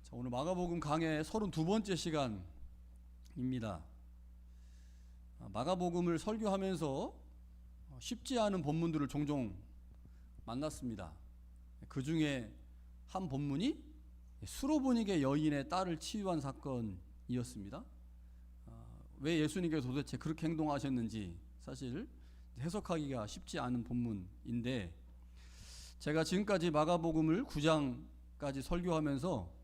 자, 오늘 마가복음 강의 32번째 시간입니다. 마가복음을 설교하면서 쉽지 않은 본문들을 종종 만났습니다. 그 중에 한 본문이 수로보니게 여인의 딸을 치유한 사건이었습니다. 왜 예수님께서 도대체 그렇게 행동하셨는지 사실 해석하기가 쉽지 않은 본문인데, 제가 지금까지 마가복음을 9장까지 설교하면서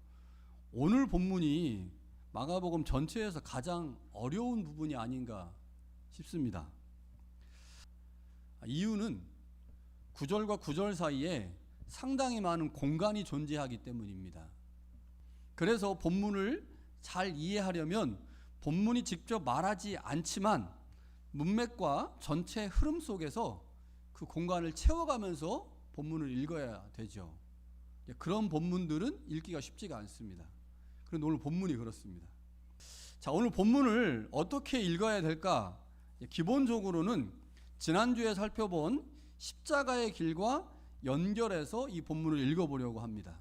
오늘 본문이 마가복음 전체에서 가장 어려운 부분이 아닌가 싶습니다. 이유는 9절과 9절 사이에 상당히 많은 공간이 존재하기 때문입니다. 그래서 본문을 잘 이해하려면 본문이 직접 말하지 않지만 문맥과 전체 흐름 속에서 그 공간을 채워가면서 본문을 읽어야 되죠. 그런 본문들은 읽기가 쉽지가 않습니다. 그런데 오늘 본문이 그렇습니다. 자, 오늘 본문을 어떻게 읽어야 될까? 기본적으로는 지난주에 살펴본 십자가의 길과 연결해서 이 본문을 읽어보려고 합니다.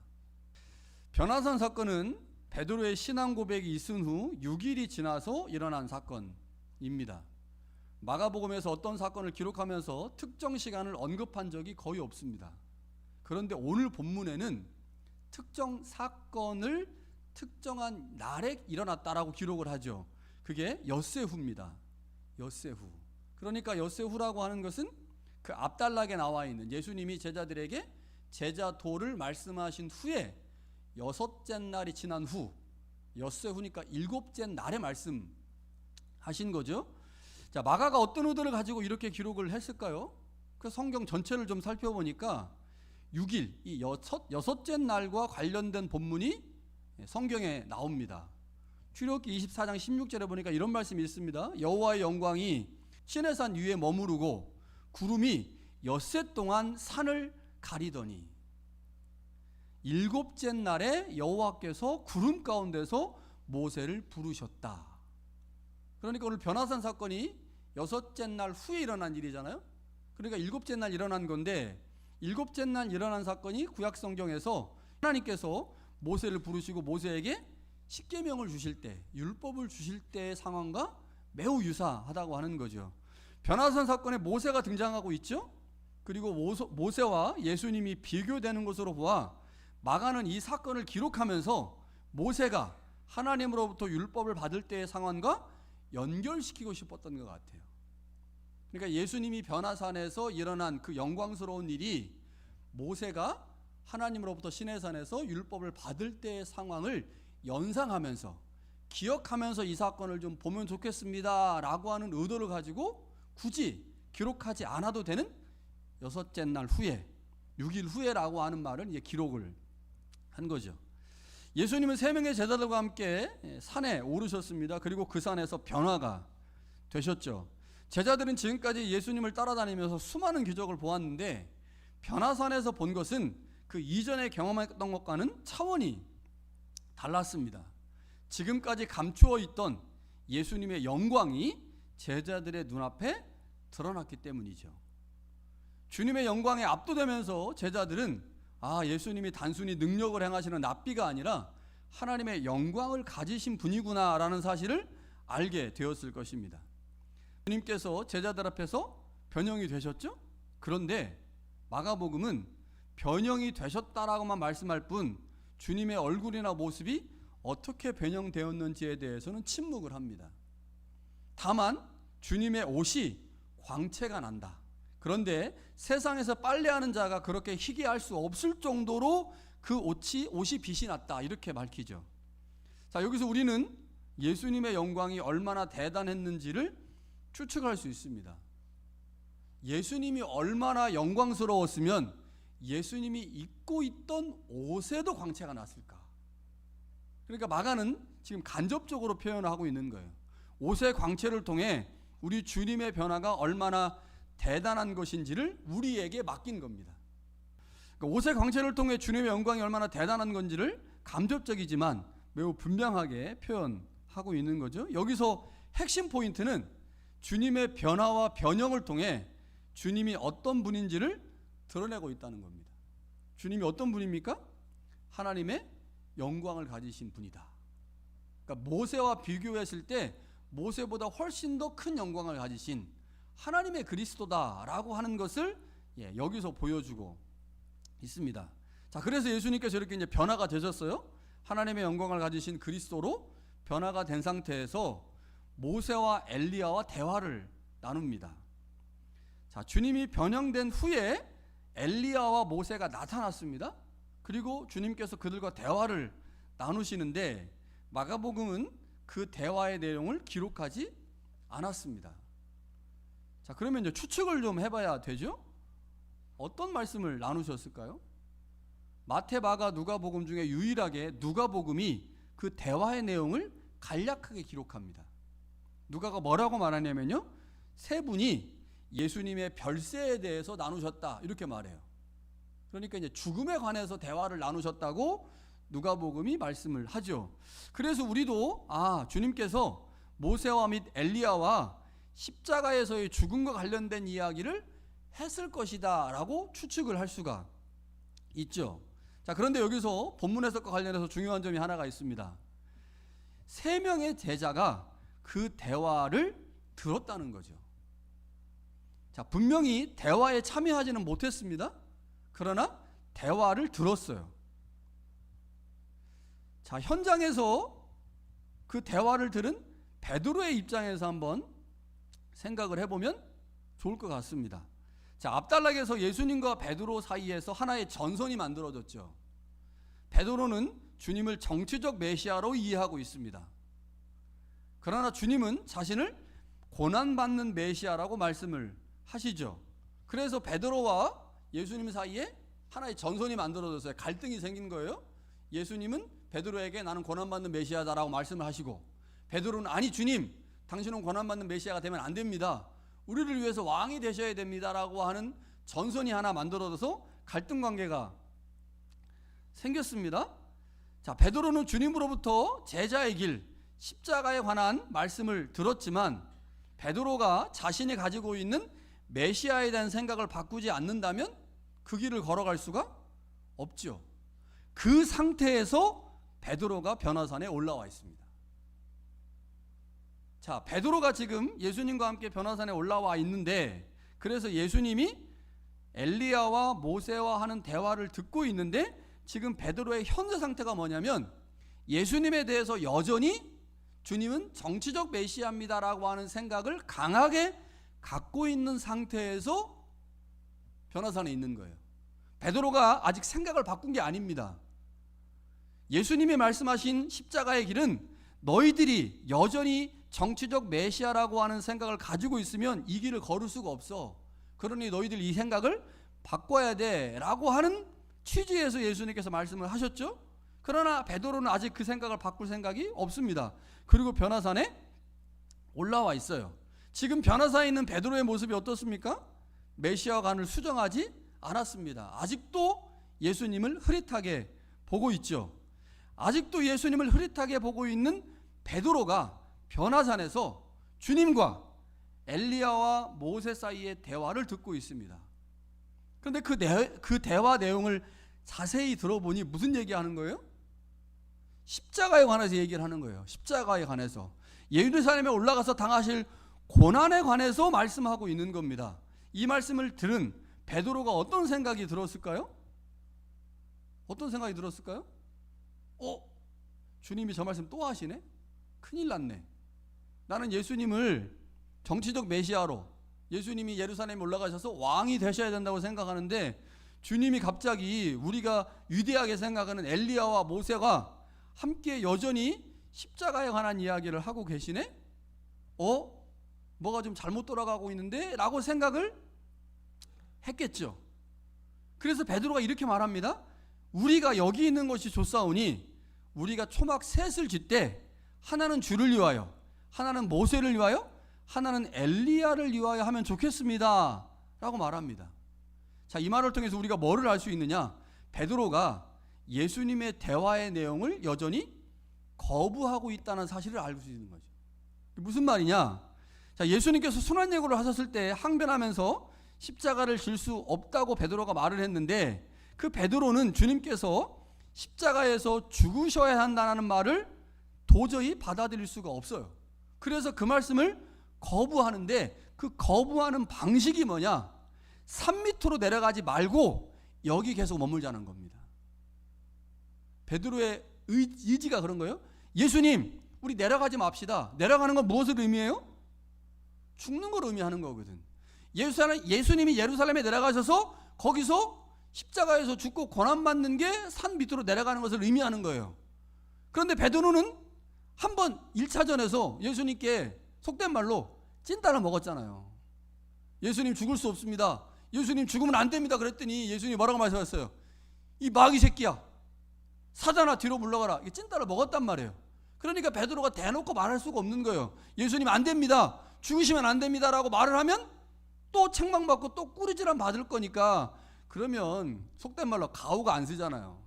변화산 사건은 베드로의 신앙 고백이 있은 후 6일이 지나서 일어난 사건입니다. 마가복음에서 어떤 사건을 기록하면서 특정 시간을 언급한 적이 거의 없습니다. 그런데 오늘 본문에는 특정 사건을 특정한 날에 일어났다라고 기록을 하죠. 그게 엿새후입니다. 엿새후. 그러니까 엿새후라고 하는 것은 그 앞단락에 나와 있는 예수님이 제자들에게 제자도를 말씀하신 후에 여섯째 날이 지난 후, 엿새후니까 일곱째 날에 말씀하신 거죠. 자, 마가가 어떤 의도를 가지고 이렇게 기록을 했을까요? 그 성경 전체를 좀 살펴보니까 6일, 이 여섯째 날과 관련된 본문이 성경에 나옵니다. 출애굽기 24장 16절에 보니까 이런 말씀이 있습니다. 여호와의 영광이 시내산 위에 머무르고 구름이 엿새 동안 산을 가리더니, 일곱째 날에 여호와께서 구름 가운데서 모세를 부르셨다. 그러니까 오늘 변화산 사건이 여섯째 날 후에 일어난 일이잖아요. 그러니까 일곱째 날 일어난 건데, 일곱째 날 일어난 사건이 구약 성경에서 하나님께서 모세를 부르시고 모세에게 십계명을 주실 때, 율법을 주실 때의 상황과 매우 유사하다고 하는 거죠. 변화산 사건에 모세가 등장하고 있죠. 그리고 모세와 예수님이 비교되는 것으로 보아 마가는 이 사건을 기록하면서 모세가 하나님으로부터 율법을 받을 때의 상황과 연결시키고 싶었던 것 같아요. 그러니까 예수님이 변화산에서 일어난 그 영광스러운 일이 모세가 하나님으로부터 시내산에서 율법을 받을 때의 상황을 연상하면서 기억하면서 이 사건을 좀 보면 좋겠습니다 라고 하는 의도를 가지고 굳이 기록하지 않아도 되는 여섯째 날 후에, 6일 후에라고 하는 말을 이제 기록을 한 거죠. 예수님은 3명의 제자들과 함께 산에 오르셨습니다. 그리고 그 산에서 변화가 되셨죠. 제자들은 지금까지 예수님을 따라다니면서 수많은 기적을 보았는데 변화산에서 본 것은 그 이전에 경험했던 것과는 차원이 달랐습니다. 지금까지 감추어 있던 예수님의 영광이 제자들의 눈앞에 드러났기 때문이죠. 주님의 영광에 압도되면서 제자들은 예수님이 단순히 능력을 행하시는 납비가 아니라 하나님의 영광을 가지신 분이구나 라는 사실을 알게 되었을 것입니다. 주님께서 제자들 앞에서 변형이 되셨죠? 그런데 마가복음은 변형이 되셨다라고만 말씀할 뿐 주님의 얼굴이나 모습이 어떻게 변형되었는지에 대해서는 침묵을 합니다. 다만 주님의 옷이 광채가 난다. 그런데 세상에서 빨래하는 자가 그렇게 희귀할 수 없을 정도로 그 옷이 빛이 났다, 이렇게 밝히죠. 자, 여기서 우리는 예수님의 영광이 얼마나 대단했는지를 추측할 수 있습니다. 예수님이 얼마나 영광스러웠으면 예수님이 입고 있던 옷에도 광채가 났을까? 그러니까 마가는 지금 간접적으로 표현을 하고 있는 거예요. 옷의 광채를 통해 우리 주님의 변화가 얼마나 대단한 것인지를 우리에게 맡긴 겁니다. 그러니까 옷의 광채를 통해 주님의 영광이 얼마나 대단한 건지를 간접적이지만 매우 분명하게 표현하고 있는 거죠. 여기서 핵심 포인트는 주님의 변화와 변형을 통해 주님이 어떤 분인지를 드러내고 있다는 겁니다. 주님이 어떤 분입니까? 하나님의 영광을 가지신 분이다. 그러니까 모세와 비교했을 때 모세보다 훨씬 더 큰 영광을 가지신 하나님의 그리스도다라고 하는 것을 여기서 보여주고 있습니다. 자, 그래서 예수님께서 이렇게 이제 변화가 되셨어요. 하나님의 영광을 가지신 그리스도로 변화가 된 상태에서 모세와 엘리야와 대화를 나눕니다. 자, 주님이 변형된 후에 엘리야와 모세가 나타났습니다. 그리고 주님께서 그들과 대화를 나누시는데 마가복음은 그 대화의 내용을 기록하지 않았습니다. 자, 그러면 이제 추측을 좀 해봐야 되죠? 어떤 말씀을 나누셨을까요? 마태, 마가, 누가복음 중에 유일하게 누가복음이 그 대화의 내용을 간략하게 기록합니다. 누가가 뭐라고 말하냐면요, 세 분이 예수님의 별세에 대해서 나누셨다 이렇게 말해요. 그러니까 이제 죽음에 관해서 대화를 나누셨다고 누가복음이 말씀을 하죠. 그래서 우리도 주님께서 모세와 및 엘리야와 십자가에서의 죽음과 관련된 이야기를 했을 것이다 라고 추측을 할 수가 있죠. 자, 그런데 여기서 본문 해석과 관련해서 중요한 점이 하나가 있습니다. 세 명의 제자가 그 대화를 들었다는 거죠. 자, 분명히 대화에 참여하지는 못했습니다. 그러나 대화를 들었어요. 자, 현장에서 그 대화를 들은 베드로의 입장에서 한번 생각을 해보면 좋을 것 같습니다. 자, 앞단락에서 예수님과 베드로 사이에서 하나의 전선이 만들어졌죠. 베드로는 주님을 정치적 메시아로 이해하고 있습니다. 그러나 주님은 자신을 고난받는 메시아라고 말씀을 하시죠. 그래서 베드로와 예수님 사이에 하나의 전선이 만들어졌어요. 갈등이 생긴 거예요. 예수님은 베드로에게 나는 고난받는 메시아다라고 말씀을 하시고, 베드로는 아니 주님, 당신은 고난받는 메시아가 되면 안 됩니다. 우리를 위해서 왕이 되셔야 됩니다라고 하는 전선이 하나 만들어져서 갈등 관계가 생겼습니다. 자, 베드로는 주님으로부터 제자의 길, 십자가에 관한 말씀을 들었지만 베드로가 자신이 가지고 있는 메시아에 대한 생각을 바꾸지 않는다면 그 길을 걸어갈 수가 없죠. 그 상태에서 베드로가 변화산에 올라와 있습니다. 자, 베드로가 지금 예수님과 함께 변화산에 올라와 있는데, 그래서 예수님이 엘리야와 모세와 하는 대화를 듣고 있는데, 지금 베드로의 현재 상태가 뭐냐면 예수님에 대해서 여전히 주님은 정치적 메시아입니다라고 하는 생각을 강하게 갖고 있는 상태에서 변화산에 있는 거예요. 베드로가 아직 생각을 바꾼 게 아닙니다. 예수님이 말씀하신 십자가의 길은 너희들이 여전히 정치적 메시아라고 하는 생각을 가지고 있으면 이 길을 걸을 수가 없어. 그러니 너희들 이 생각을 바꿔야 돼 라고 하는 취지에서 예수님께서 말씀을 하셨죠. 그러나 베드로는 아직 그 생각을 바꿀 생각이 없습니다. 그리고 변화산에 올라와 있어요. 지금 변화산에 있는 베드로의 모습이 어떻습니까? 메시아관을 수정하지 않았습니다. 아직도 예수님을 흐릿하게 보고 있죠. 아직도 예수님을 흐릿하게 보고 있는 베드로가 변화산에서 주님과 엘리야와 모세 사이의 대화를 듣고 있습니다. 그런데 그 대화 내용을 자세히 들어보니 무슨 얘기하는 거예요? 십자가에 관해서 얘기를 하는 거예요. 십자가에 관해서 예루살렘에 올라가서 당하실 고난에 관해서 말씀하고 있는 겁니다. 이 말씀을 들은 베드로가 어떤 생각이 들었을까요? 어떤 생각이 들었을까요? 주님이 저 말씀 또 하시네? 큰일 났네. 나는 예수님을 정치적 메시아로, 예수님이 예루살렘에 올라가셔서 왕이 되셔야 된다고 생각하는데 주님이 갑자기 우리가 위대하게 생각하는 엘리야와 모세가 함께 여전히 십자가에 관한 이야기를 하고 계시네? 뭐가 좀 잘못 돌아가고 있는데? 라고 생각을 했겠죠. 그래서 베드로가 이렇게 말합니다. 우리가 여기 있는 것이 좋사오니 우리가 초막 셋을 짓되 하나는 주를 위하여, 하나는 모세를 위하여, 하나는 엘리야를 위하여 하면 좋겠습니다 라고 말합니다. 자, 이 말을 통해서 우리가 뭐를 알 수 있느냐? 베드로가 예수님의 대화의 내용을 여전히 거부하고 있다는 사실을 알 수 있는 거죠. 무슨 말이냐? 자, 예수님께서 순환예고를 하셨을 때 항변하면서 십자가를 질 수 없다고 베드로가 말을 했는데, 그 베드로는 주님께서 십자가에서 죽으셔야 한다는 말을 도저히 받아들일 수가 없어요. 그래서 그 말씀을 거부하는데, 그 거부하는 방식이 뭐냐? 산 밑으로 내려가지 말고 여기 계속 머물자는 겁니다. 베드로의 의지가 그런 거예요. 예수님, 우리 내려가지 맙시다. 내려가는 건 무엇을 의미해요? 죽는 걸 의미하는 거거든. 예수님이 예루살렘에 내려가셔서 거기서 십자가에서 죽고 고난받는 게 산 밑으로 내려가는 것을 의미하는 거예요. 그런데 베드로는 한번 1차전에서 예수님께 속된 말로 찐따를 먹었잖아요. 예수님 죽을 수 없습니다. 예수님 죽으면 안 됩니다. 그랬더니 예수님이 뭐라고 말씀하셨어요? 이 마귀 새끼야, 사자나 뒤로 물러가라. 이게 찐따를 먹었단 말이에요. 그러니까 베드로가 대놓고 말할 수가 없는 거예요. 예수님 안 됩니다, 죽으시면 안 됩니다라고 말을 하면 또 책망받고 또 꾸리질환 받을 거니까, 그러면 속된 말로 가오가 안 쓰잖아요.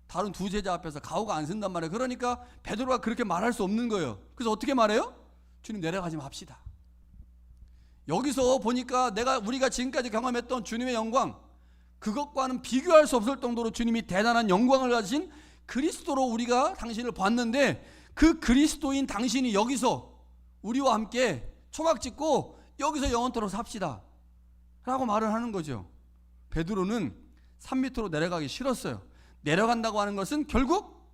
다른 두 제자 앞에서 가오가 안 쓴단 말이에요. 그러니까 베드로가 그렇게 말할 수 없는 거예요. 그래서 어떻게 말해요? 주님, 내려가지 맙시다. 여기서 보니까 우리가 지금까지 경험했던 주님의 영광, 그것과는 비교할 수 없을 정도로 주님이 대단한 영광을 가지신 그리스도로 우리가 당신을 봤는데, 그 그리스도인 당신이 여기서 우리와 함께 초막 찍고 여기서 영원토록 삽시다 라고 말을 하는 거죠. 베드로는 산 밑으로 내려가기 싫었어요. 내려간다고 하는 것은 결국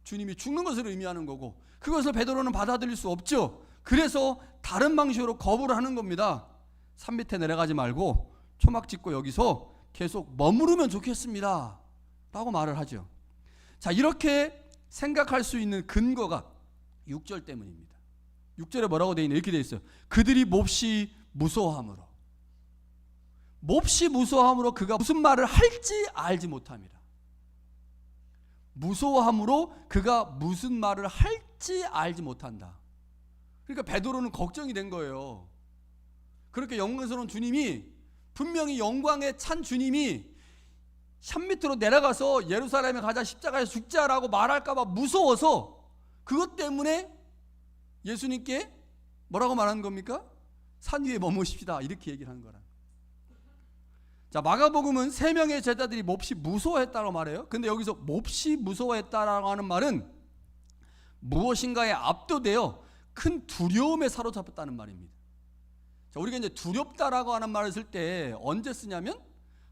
주님이 죽는 것을 의미하는 거고, 그것을 베드로는 받아들일 수 없죠. 그래서 다른 방식으로 거부를 하는 겁니다. 산 밑에 내려가지 말고 초막 찍고 여기서 계속 머무르면 좋겠습니다 라고 말을 하죠. 자, 이렇게 생각할 수 있는 근거가 6절 때문입니다. 6절에 뭐라고 되어 있냐? 이렇게 되어 있어요. 그들이 몹시 무서워함으로. 몹시 무서워함으로 그가 무슨 말을 할지 알지 못함이라. 무서워함으로 그가 무슨 말을 할지 알지 못한다. 그러니까 베드로는 걱정이 된 거예요. 그렇게 영광스러운 주님이, 분명히 영광에 찬 주님이 산 밑으로 내려가서 예루살렘에 가자, 십자가에서 죽자라고 말할까 봐 무서워서, 그것 때문에 예수님께 뭐라고 말하는 겁니까? 산 위에 머무십시다, 이렇게 얘기를 하는 거라. 자, 마가복음은 3명의 제자들이 몹시 무서워했다고 말해요. 근데 여기서 몹시 무서워했다라고 하는 말은 무엇인가에 압도되어 큰 두려움에 사로잡혔다는 말입니다. 자, 우리가 이제 두렵다라고 하는 말을 쓸 때 언제 쓰냐면,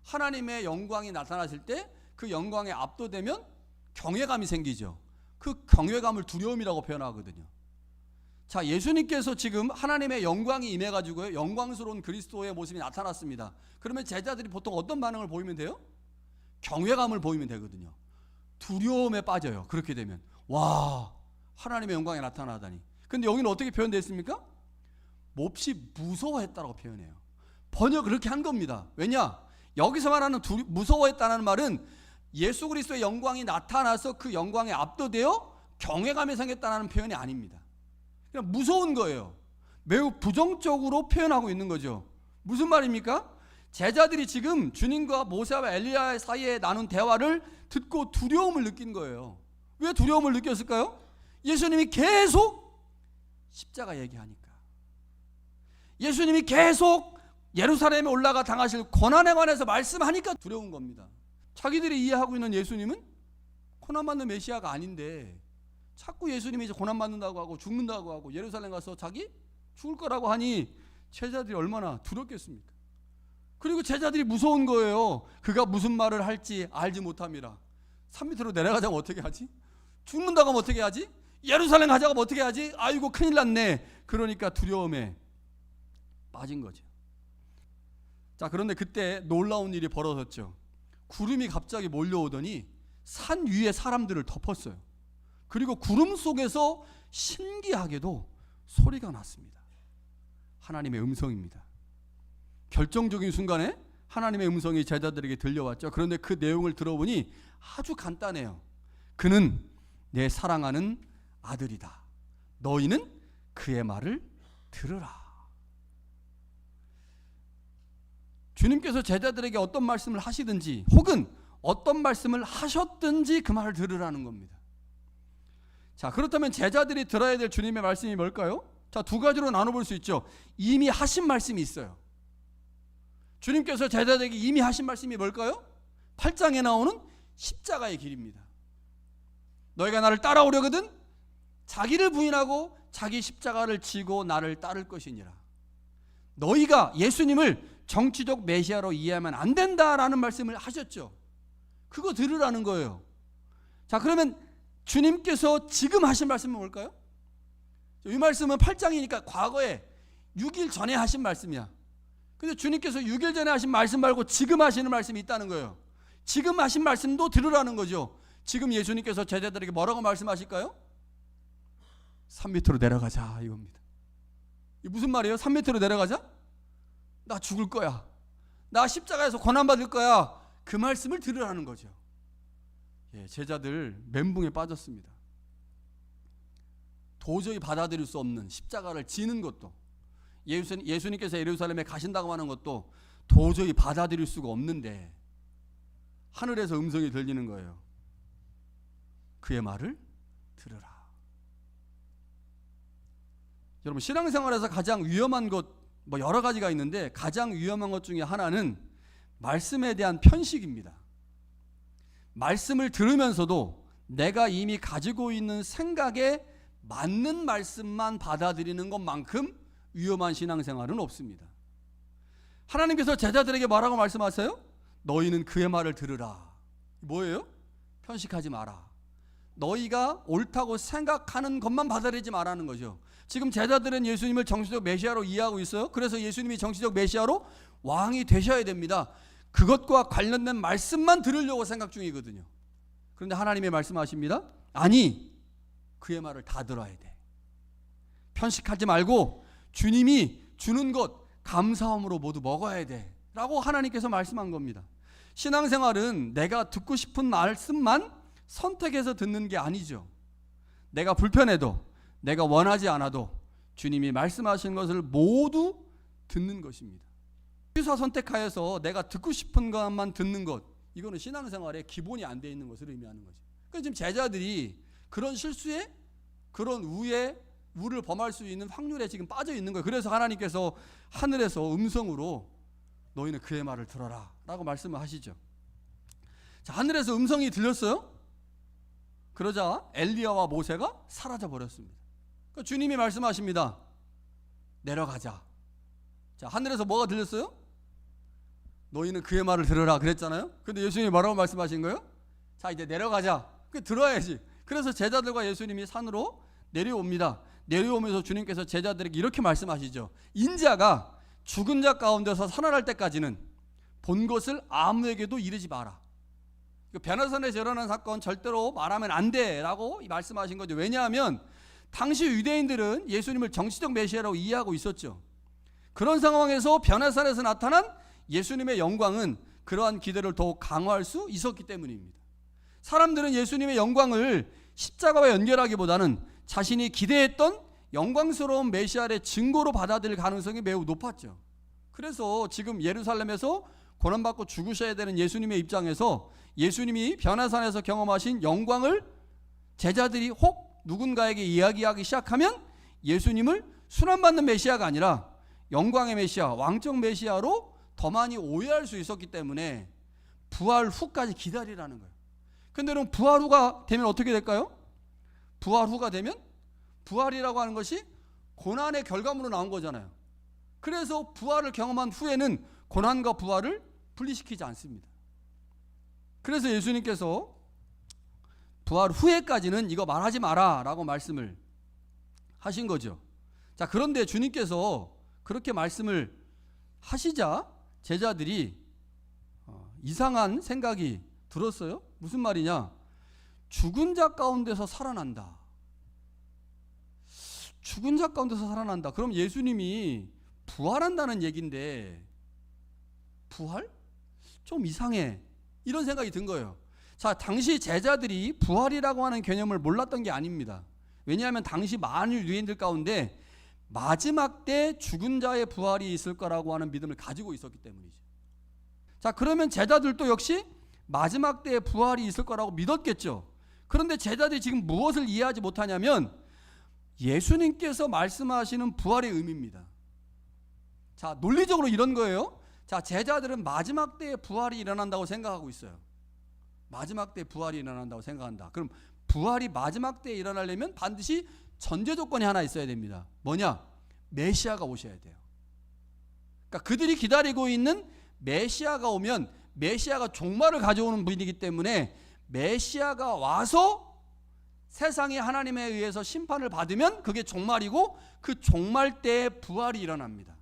하나님의 영광이 나타나실 때 그 영광에 압도되면 경외감이 생기죠. 그 경외감을 두려움이라고 표현하거든요. 자, 예수님께서 지금 하나님의 영광이 임해가지고요, 영광스러운 그리스도의 모습이 나타났습니다. 그러면 제자들이 보통 어떤 반응을 보이면 돼요? 경외감을 보이면 되거든요. 두려움에 빠져요. 그렇게 되면 와, 하나님의 영광이 나타나다니. 근데 여기는 어떻게 표현되어 있습니까? 몹시 무서워했다라고 표현해요. 번역 그렇게 한 겁니다. 왜냐? 여기서 말하는 무서워했다는 말은 예수 그리스도의 영광이 나타나서 그 영광에 압도되어 경외감이 생겼다는 표현이 아닙니다. 그냥 무서운 거예요. 매우 부정적으로 표현하고 있는 거죠. 무슨 말입니까? 제자들이 지금 주님과 모세와 엘리야 사이에 나눈 대화를 듣고 두려움을 느낀 거예요. 왜 두려움을 느꼈을까요? 예수님이 계속 십자가 얘기하니까, 예수님이 계속 예루살렘에 올라가 당하실 고난에 관해서 말씀하니까 두려운 겁니다. 자기들이 이해하고 있는 예수님은 고난받는 메시아가 아닌데 자꾸 예수님이 이제 고난받는다고 하고 죽는다고 하고 예루살렘 가서 자기 죽을 거라고 하니 제자들이 얼마나 두렵겠습니까? 그리고 제자들이 무서운 거예요. 그가 무슨 말을 할지 알지 못함이라. 산 밑으로 내려가자면 어떻게 하지? 죽는다고 하면 어떻게 하지? 예루살렘 가자고 하면 어떻게 하지? 아이고 큰일 났네. 그러니까 두려움에 빠진 거죠. 자, 그런데 그때 놀라운 일이 벌어졌죠. 구름이 갑자기 몰려오더니 산 위에 사람들을 덮었어요. 그리고 구름 속에서 신기하게도 소리가 났습니다. 하나님의 음성입니다. 결정적인 순간에 하나님의 음성이 제자들에게 들려왔죠. 그런데 그 내용을 들어보니 아주 간단해요. 그는 내 사랑하는 아들이다. 너희는 그의 말을 들으라. 주님께서 제자들에게 어떤 말씀을 하시든지 혹은 어떤 말씀을 하셨든지 그 말을 들으라는 겁니다. 자, 그렇다면 제자들이 들어야 될 주님의 말씀이 뭘까요? 자, 두 가지로 나눠볼 수 있죠. 이미 하신 말씀이 있어요. 주님께서 제자들에게 이미 하신 말씀이 뭘까요? 8장에 나오는 십자가의 길입니다. 너희가 나를 따라오려거든 자기를 부인하고 자기 십자가를 지고 나를 따를 것이니라. 너희가 예수님을 정치적 메시아로 이해하면 안 된다라는 말씀을 하셨죠. 그거 들으라는 거예요. 자, 그러면 주님께서 지금 하신 말씀은 뭘까요? 이 말씀은 8장이니까 과거에 6일 전에 하신 말씀이야. 근데 주님께서 6일 전에 하신 말씀 말고 지금 하시는 말씀이 있다는 거예요. 지금 하신 말씀도 들으라는 거죠. 지금 예수님께서 제자들에게 뭐라고 말씀하실까요? 산 밑으로 내려가자 이겁니다. 이게 무슨 말이에요? 산 밑으로 내려가자? 나 죽을 거야. 나 십자가에서 고난받을 거야. 그 말씀을 들으라는 거죠. 예, 제자들 멘붕에 빠졌습니다. 도저히 받아들일 수 없는 십자가를 지는 것도, 예수님께서 예루살렘에 가신다고 하는 것도 도저히 받아들일 수가 없는데 하늘에서 음성이 들리는 거예요. 그의 말을 들으라. 여러분, 신앙생활에서 가장 위험한 것 여러 가지가 있는데 가장 위험한 것 중에 하나는 말씀에 대한 편식입니다. 말씀을 들으면서도 내가 이미 가지고 있는 생각에 맞는 말씀만 받아들이는 것만큼 위험한 신앙생활은 없습니다. 하나님께서 제자들에게 뭐라고 말씀하세요? 너희는 그의 말을 들으라. 뭐예요? 편식하지 마라. 너희가 옳다고 생각하는 것만 받아들이지 말라는 거죠. 지금 제자들은 예수님을 정치적 메시아로 이해하고 있어요. 그래서 예수님이 정치적 메시아로 왕이 되셔야 됩니다. 그것과 관련된 말씀만 들으려고 생각 중이거든요. 그런데 하나님의 말씀하십니다. 아니, 그의 말을 다 들어야 돼. 편식하지 말고 주님이 주는 것 감사함으로 모두 먹어야 돼 라고 하나님께서 말씀한 겁니다. 신앙생활은 내가 듣고 싶은 말씀만 선택해서 듣는 게 아니죠. 내가 불편해도 내가 원하지 않아도 주님이 말씀하신 것을 모두 듣는 것입니다. 취사 선택하여서 내가 듣고 싶은 것만 듣는 것, 이거는 신앙생활의 기본이 안 돼 있는 것을 의미하는 거죠. 그러니까 지금 제자들이 그런 실수에, 그런 우를 범할 수 있는 확률에 지금 빠져 있는 거예요. 그래서 하나님께서 하늘에서 음성으로 너희는 그의 말을 들어라 라고 말씀을 하시죠. 자, 하늘에서 음성이 들렸어요. 그러자 엘리야와 모세가 사라져 버렸습니다. 그러니까 주님이 말씀하십니다. 내려가자. 자, 하늘에서 뭐가 들렸어요? 너희는 그의 말을 들으라 그랬잖아요. 근데 예수님이 뭐라고 말씀하신 거예요? 자, 이제 내려가자. 그 들어야지. 그래서 제자들과 예수님이 산으로 내려옵니다. 내려오면서 주님께서 제자들에게 이렇게 말씀하시죠. 인자가 죽은 자 가운데서 살아날 때까지는 본 것을 아무에게도 이르지 마라. 변화산에서 일어난 사건 절대로 말하면 안 돼라고 말씀하신 거죠. 왜냐하면 당시 유대인들은 예수님을 정치적 메시아라고 이해하고 있었죠. 그런 상황에서 변화산에서 나타난 예수님의 영광은 그러한 기대를 더욱 강화할 수 있었기 때문입니다. 사람들은 예수님의 영광을 십자가와 연결하기보다는 자신이 기대했던 영광스러운 메시아의 증거로 받아들일 가능성이 매우 높았죠. 그래서 지금 예루살렘에서 고난받고 죽으셔야 되는 예수님의 입장에서 예수님이 변화산에서 경험하신 영광을 제자들이 혹 누군가에게 이야기하기 시작하면 예수님을 순환받는 메시아가 아니라 영광의 메시아, 왕적 메시아로 더 많이 오해할 수 있었기 때문에 부활 후까지 기다리라는 거예요. 근데 그럼 부활 후가 되면 어떻게 될까요? 부활 후가 되면 부활이라고 하는 것이 고난의 결과물로 나온 거잖아요. 그래서 부활을 경험한 후에는 고난과 부활을 분리시키지 않습니다. 그래서 예수님께서 부활 후에까지는 이거 말하지 마라 라고 말씀을 하신 거죠. 자, 그런데 주님께서 그렇게 말씀을 하시자 제자들이 이상한 생각이 들었어요. 무슨 말이냐? 죽은 자 가운데서 살아난다. 죽은 자 가운데서 살아난다. 그럼 예수님이 부활한다는 얘기인데 부활? 좀 이상해. 이런 생각이 든 거예요. 자, 당시 제자들이 부활이라고 하는 개념을 몰랐던 게 아닙니다. 왜냐하면 당시 많은 유대인들 가운데 마지막 때 죽은 자의 부활이 있을 거라고 하는 믿음을 가지고 있었기 때문이죠. 자, 그러면 제자들도 역시 마지막 때에 부활이 있을 거라고 믿었겠죠. 그런데 제자들이 지금 무엇을 이해하지 못하냐면 예수님께서 말씀하시는 부활의 의미입니다. 자, 논리적으로 이런 거예요. 자, 제자들은 마지막 때에 부활이 일어난다고 생각하고 있어요. 마지막 때 부활이 일어난다고 생각한다. 그럼 부활이 마지막 때에 일어나려면 반드시 전제 조건이 하나 있어야 됩니다. 뭐냐? 메시아가 오셔야 돼요. 그러니까 그들이 기다리고 있는 메시아가 오면, 메시아가 종말을 가져오는 분이기 때문에 메시아가 와서 세상이 하나님에 의해서 심판을 받으면 그게 종말이고, 그 종말 때에 부활이 일어납니다.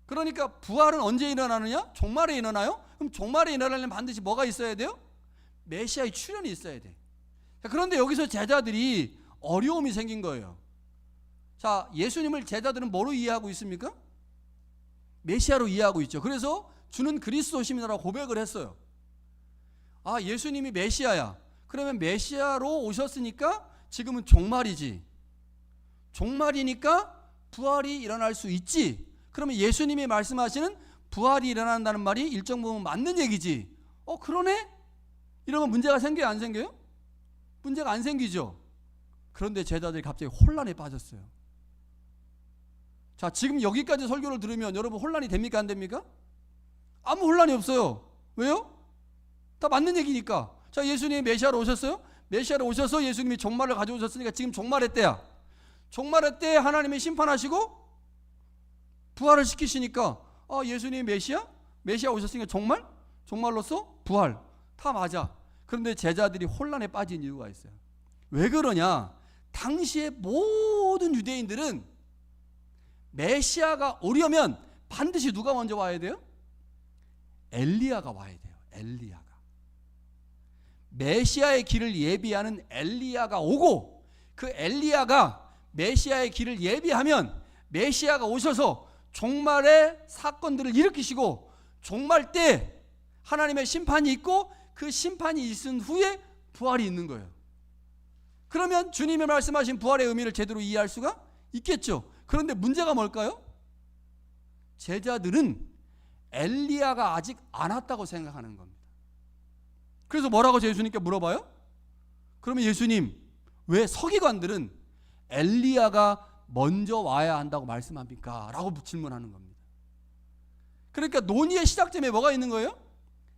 그러니까 부활은 언제 일어나느냐? 종말에 일어나요? 그럼 종말에 일어나려면 반드시 뭐가 있어야 돼요? 메시아의 출현이 있어야 돼. 그런데 여기서 제자들이 어려움이 생긴 거예요. 자, 예수님을 제자들은 뭐로 이해하고 있습니까? 메시아로 이해하고 있죠. 그래서 주는 그리스도심이라고 고백을 했어요. 아, 예수님이 메시아야. 그러면 메시아로 오셨으니까 지금은 종말이지. 종말이니까 부활이 일어날 수 있지. 그러면 예수님이 말씀하시는 부활이 일어난다는 말이 일정 부분 맞는 얘기지. 그러네? 이러면 문제가 생겨요, 안 생겨요? 문제가 안 생기죠. 그런데 제자들이 갑자기 혼란에 빠졌어요. 자, 지금 여기까지 설교를 들으면 여러분 혼란이 됩니까, 안 됩니까? 아무 혼란이 없어요. 왜요? 다 맞는 얘기니까. 자, 예수님이 메시아로 오셨어요? 메시아로 오셔서 예수님이 종말을 가져오셨으니까 지금 종말의 때야. 종말의 때에 하나님이 심판하시고 부활을 시키시니까, 예수님이 메시아 오셨으니까 종말로서 부활, 다 맞아. 그런데 제자들이 혼란에 빠진 이유가 있어요. 왜 그러냐? 당시에 모든 유대인들은 메시아가 오려면 반드시 누가 먼저 와야 돼요? 엘리야가 와야 돼요. 엘리야가. 메시아의 길을 예비하는 엘리야가 오고, 그 엘리야가 메시아의 길을 예비하면 메시아가 오셔서 종말의 사건들을 일으키시고, 종말 때 하나님의 심판이 있고, 그 심판이 있은 후에 부활이 있는 거예요. 그러면 주님이 말씀하신 부활의 의미를 제대로 이해할 수가 있겠죠. 그런데 문제가 뭘까요? 제자들은 엘리야가 아직 안 왔다고 생각하는 겁니다. 그래서 뭐라고 예수님께 물어봐요? 그러면 예수님, 왜 서기관들은 엘리야가 먼저 와야 한다고 말씀합니까? 라고 질문하는 겁니다. 그러니까 논의의 시작점에 뭐가 있는 거예요?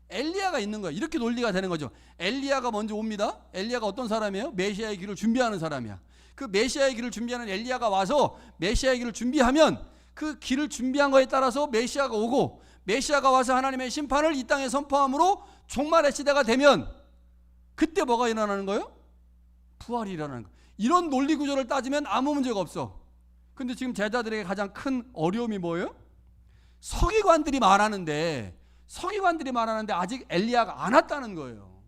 엘리야가 있는 거예요. 이렇게 논리가 되는 거죠. 엘리야가 먼저 옵니다. 엘리야가 어떤 사람이에요? 메시아의 길을 준비하는 사람이야. 그 메시아의 길을 준비하는 엘리야가 와서 메시아의 길을 준비하면, 그 길을 준비한 거에 따라서 메시아가 오고, 메시아가 와서 하나님의 심판을 이 땅에 선포함으로 종말의 시대가 되면, 그때 뭐가 일어나는 거예요? 부활이 일어나는 거예요. 이런 논리 구조를 따지면 아무 문제가 없어. 근데 지금 제자들에게 가장 큰 어려움이 뭐예요? 서기관들이 말하는데 아직 엘리야가 안 왔다는 거예요.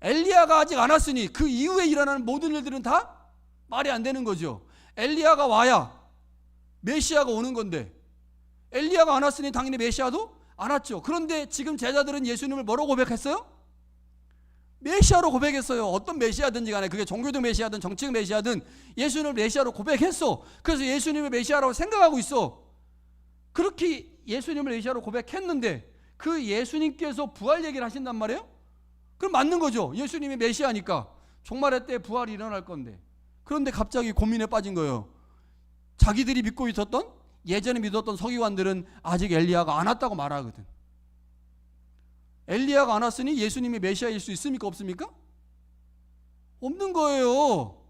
엘리야가 아직 안 왔으니 그 이후에 일어나는 모든 일들은 다 말이 안 되는 거죠. 엘리야가 와야 메시아가 오는 건데, 엘리야가 안 왔으니 당연히 메시아도 안 왔죠. 그런데 지금 제자들은 예수님을 뭐라고 고백했어요? 메시아로 고백했어요. 어떤 메시아든지 간에, 그게 종교적 메시아든 정치적 메시아든 예수님을 메시아로 고백했어. 그래서 예수님을 메시아라고 생각하고 있어. 그렇게 예수님을 메시아로 고백했는데 그 예수님께서 부활 얘기를 하신단 말이에요? 그럼 맞는 거죠. 예수님이 메시아니까 종말의 때 부활이 일어날 건데. 그런데 갑자기 고민에 빠진 거예요. 자기들이 믿고 있었던, 예전에 믿었던 서기관들은 아직 엘리야가 안 왔다고 말하거든. 엘리야가 안 왔으니 예수님이 메시아일 수 있습니까, 없습니까? 없는 거예요.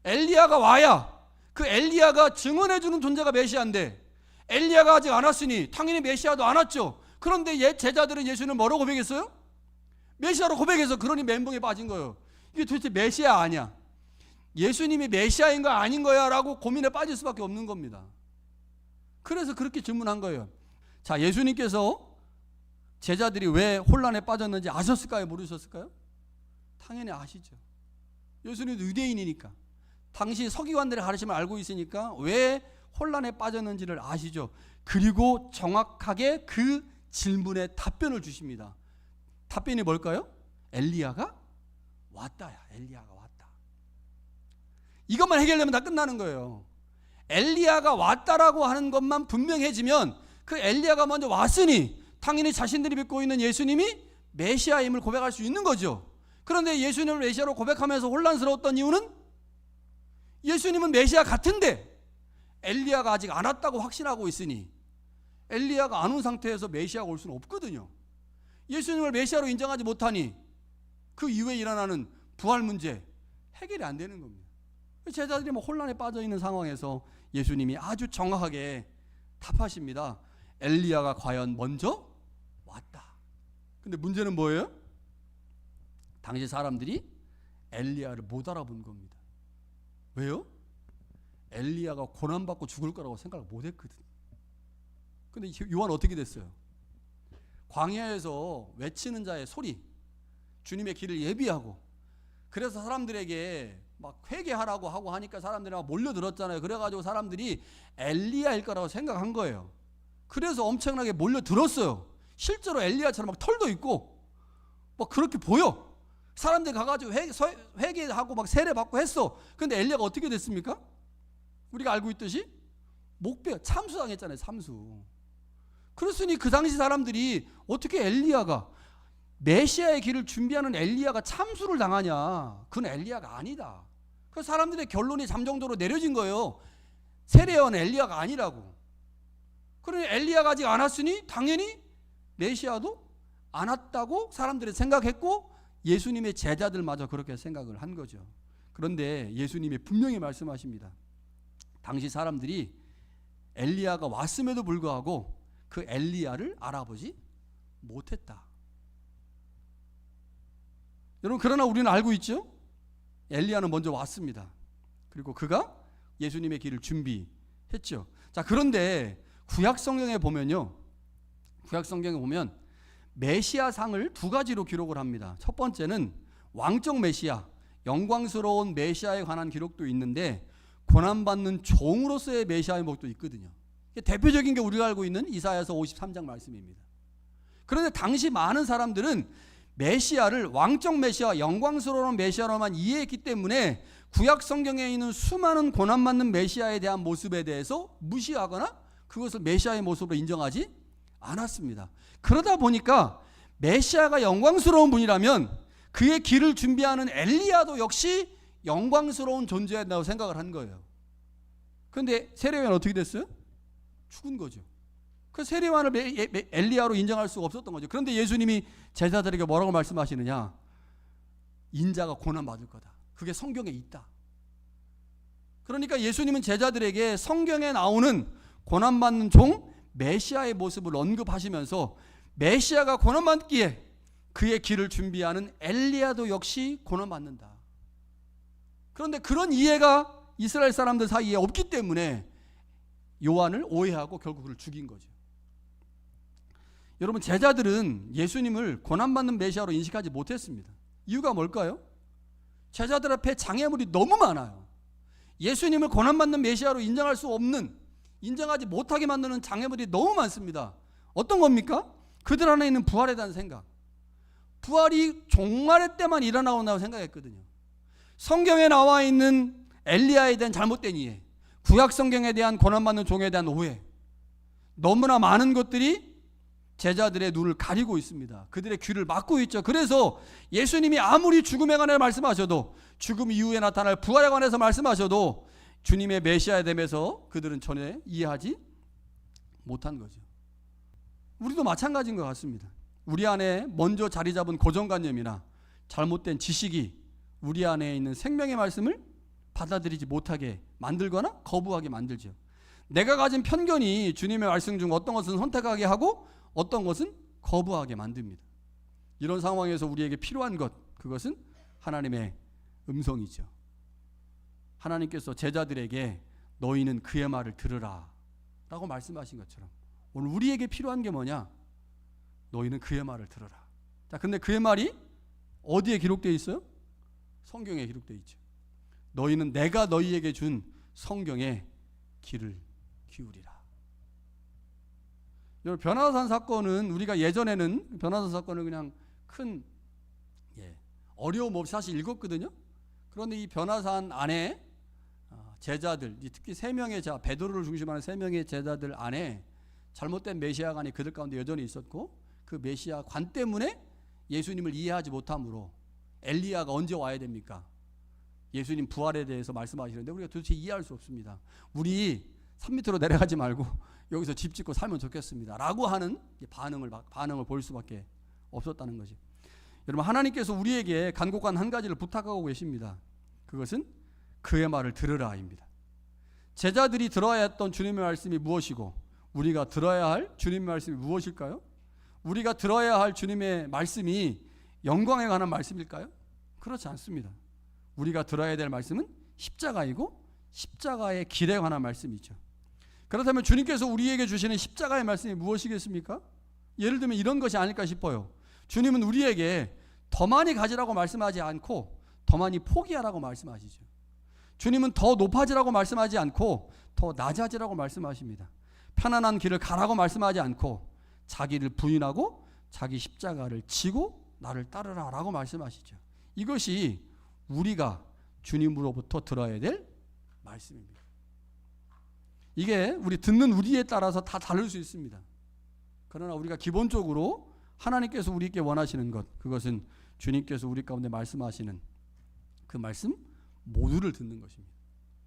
엘리야가 와야, 그 엘리야가 증언해주는 존재가 메시아인데, 엘리야가 아직 안 왔으니 당연히 메시아도 안 왔죠. 그런데 제자들은 예수님을 뭐라고 고백했어요? 메시아로 고백해서, 그러니 멘붕에 빠진 거예요. 이게 도대체 메시아 아니야, 예수님이 메시아인 거 아닌 거야 라고 고민에 빠질 수밖에 없는 겁니다. 그래서 그렇게 질문한 거예요. 자, 예수님께서 제자들이 왜 혼란에 빠졌는지 아셨을까요, 모르셨을까요? 당연히 아시죠. 예수님은 유대인이니까, 당시 서기관들의 가르침을 알고 있으니까 왜 혼란에 빠졌는지를 아시죠. 그리고 정확하게 그 질문에 답변을 주십니다. 답변이 뭘까요? 엘리야가 왔다야. 엘리야가 왔다. 이것만 해결되면 다 끝나는 거예요. 엘리야가 왔다라고 하는 것만 분명해지면, 그 엘리야가 먼저 왔으니 당연히 자신들이 믿고 있는 예수님이 메시아임을 고백할 수 있는 거죠. 그런데 예수님을 메시아로 고백하면서 혼란스러웠던 이유는, 예수님은 메시아 같은데 엘리야가 아직 안 왔다고 확신하고 있으니, 엘리야가 안 온 상태에서 메시아가 올 수는 없거든요. 예수님을 메시아로 인정하지 못하니 그 이후에 일어나는 부활 문제 해결이 안 되는 겁니다. 제자들이 혼란에 빠져 있는 상황에서 예수님이 아주 정확하게 답하십니다. 엘리야가 과연 먼저 왔다. 근데 문제는 뭐예요? 당시 사람들이 엘리야를 못 알아본 겁니다. 왜요? 엘리야가 고난받고 죽을 거라고 생각을 못 했거든. 근데 요한 어떻게 됐어요? 광야에서 외치는 자의 소리, 주님의 길을 예비하고, 그래서 사람들에게 막 회개하라고 하고 하니까 사람들이 막 몰려들었잖아요. 그래가지고 사람들이 엘리야일 거라고 생각한 거예요. 그래서 엄청나게 몰려들었어요. 실제로 엘리야처럼 막 털도 있고 막 그렇게 보여. 사람들이 가가지고 회개하고 막 세례 받고 했어. 근데 엘리야가 어떻게 됐습니까? 우리가 알고 있듯이 목배 참수당했잖아요. 참수. 그랬으니 그 당시 사람들이 어떻게 엘리야가, 메시아의 길을 준비하는 엘리야가 참수를 당하냐? 그건 엘리야가 아니다. 그 사람들의 결론이 잠정적으로 내려진 거예요. 세례요한 엘리야가 아니라고. 그러니 엘리야가 아직 안 왔으니 당연히 메시아도 안 왔다고 사람들이 생각했고, 예수님의 제자들마저 그렇게 생각을 한 거죠. 그런데 예수님이 분명히 말씀하십니다. 당시 사람들이 엘리야가 왔음에도 불구하고 그 엘리야를 알아보지 못했다. 여러분, 그러나 우리는 알고 있죠? 엘리야는 먼저 왔습니다. 그리고 그가 예수님의 길을 준비했죠. 자, 그런데 구약 성경에 보면요, 구약 성경에 보면 메시아상을 두 가지로 기록을 합니다. 첫 번째는 왕적 메시아, 영광스러운 메시아에 관한 기록도 있는데, 고난받는 종으로서의 메시아의 목도 있거든요. 대표적인 게 우리가 알고 있는 이사야서 53장 말씀입니다. 그런데 당시 많은 사람들은 메시아를 왕적 메시아, 영광스러운 메시아로만 이해했기 때문에 구약 성경에 있는 수많은 고난받는 메시아에 대한 모습에 대해서 무시하거나 그것을 메시아의 모습으로 인정하지 않았습니다. 그러다 보니까 메시아가 영광스러운 분이라면 그의 길을 준비하는 엘리야도 역시 영광스러운 존재였다고 생각을 한 거예요. 그런데 세례요한은 어떻게 됐어요? 죽은 거죠. 그 세례요한을 엘리야로 인정할 수가 없었던 거죠. 그런데 예수님이 제자들에게 뭐라고 말씀하시느냐? 인자가 고난받을 거다. 그게 성경에 있다. 그러니까 예수님은 제자들에게 성경에 나오는 고난받는 종 메시아의 모습을 언급하시면서 메시아가 고난받기에 그의 길을 준비하는 엘리야도 역시 고난받는다. 그런데 그런 이해가 이스라엘 사람들 사이에 없기 때문에 요한을 오해하고 결국 그를 죽인 거죠. 여러분, 제자들은 예수님을 고난받는 메시아로 인식하지 못했습니다. 이유가 뭘까요? 제자들 앞에 장애물이 너무 많아요. 예수님을 고난받는 메시아로 인정할 수 없는, 인정하지 못하게 만드는 장애물이 너무 많습니다. 어떤 겁니까? 그들 안에 있는 부활에 대한 생각. 부활이 종말의 때만 일어나온다고 생각했거든요. 성경에 나와 있는 엘리야에 대한 잘못된 이해, 구약 성경에 대한 고난받는 종에 대한 오해, 너무나 많은 것들이 제자들의 눈을 가리고 있습니다. 그들의 귀를 막고 있죠. 그래서 예수님이 아무리 죽음에 관해 말씀하셔도, 죽음 이후에 나타날 부활에 관해서 말씀하셔도 주님의 메시아에 대해서 그들은 전혀 이해하지 못한 거죠. 우리도 마찬가지인 것 같습니다. 우리 안에 먼저 자리 잡은 고정관념이나 잘못된 지식이 우리 안에 있는 생명의 말씀을 받아들이지 못하게 만들거나 거부하게 만들죠. 내가 가진 편견이 주님의 말씀 중 어떤 것은 선택하게 하고 어떤 것은 거부하게 만듭니다. 이런 상황에서 우리에게 필요한 것, 그것은 하나님의 음성이죠. 하나님께서 제자들에게 너희는 그의 말을 들으라 라고 말씀하신 것처럼 오늘 우리에게 필요한 게 뭐냐? 너희는 그의 말을 들으라. 자, 근데 그의 말이 어디에 기록되어 있어요? 성경에 기록되어 있죠. 너희는 내가 너희에게 준 성경에 귀를 기울이라. 여러분, 변화산 사건은 우리가 예전에는 변화산 사건을 그냥 큰 어려움 없이 사실 읽었거든요. 그런데 이 변화산 안에 제자들, 특히 3명의 제자, 베드로를 중심하는 3명의 제자들 안에 잘못된 메시아관이 그들 가운데 여전히 있었고, 그 메시아관 때문에 예수님을 이해하지 못함으로 엘리야가 언제 와야 됩니까? 예수님 부활에 대해서 말씀하시는데 우리가 도대체 이해할 수 없습니다. 우리 산 밑으로 내려가지 말고 여기서 집 짓고 살면 좋겠습니다 라고 하는 반응을 볼 수밖에 없었다는 거죠. 여러분, 하나님께서 우리에게 간곡한 한 가지를 부탁하고 계십니다. 그것은 그의 말을 들으라입니다. 제자들이 들어야 했던 주님의 말씀이 무엇이고 우리가 들어야 할 주님의 말씀이 무엇일까요? 우리가 들어야 할 주님의 말씀이 영광에 관한 말씀일까요? 그렇지 않습니다. 우리가 들어야 될 말씀은 십자가이고 십자가의 길에 관한 말씀이죠. 그렇다면 주님께서 우리에게 주시는 십자가의 말씀이 무엇이겠습니까? 예를 들면 이런 것이 아닐까 싶어요. 주님은 우리에게 더 많이 가지라고 말씀하지 않고 더 많이 포기하라고 말씀하시죠. 주님은 더 높아지라고 말씀하지 않고 더 낮아지라고 말씀하십니다. 편안한 길을 가라고 말씀하지 않고 자기를 부인하고 자기 십자가를 지고 나를 따르라 라고 말씀하시죠. 이것이 우리가 주님으로부터 들어야 될 말씀입니다. 이게 우리 듣는 우리에 따라서 다 다를 수 있습니다. 그러나 우리가 기본적으로 하나님께서 우리에게 원하시는 것, 그것은 주님께서 우리 가운데 말씀하시는 그 말씀 모두를 듣는 것입니다.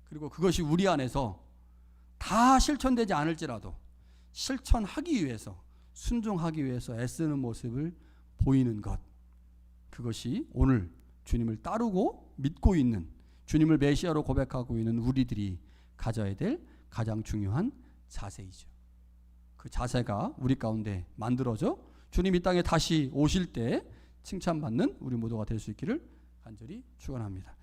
그리고 그것이 우리 안에서 다 실천되지 않을지라도 실천하기 위해서, 순종하기 위해서 애쓰는 모습을 보이는 것, 그것이 오늘 주님을 따르고 믿고 있는, 주님을 메시아로 고백하고 있는 우리들이 가져야 될 가장 중요한 자세이죠. 그 자세가 우리 가운데 만들어져 주님 이 땅에 다시 오실 때 칭찬받는 우리 모두가 될 수 있기를 간절히 축원합니다.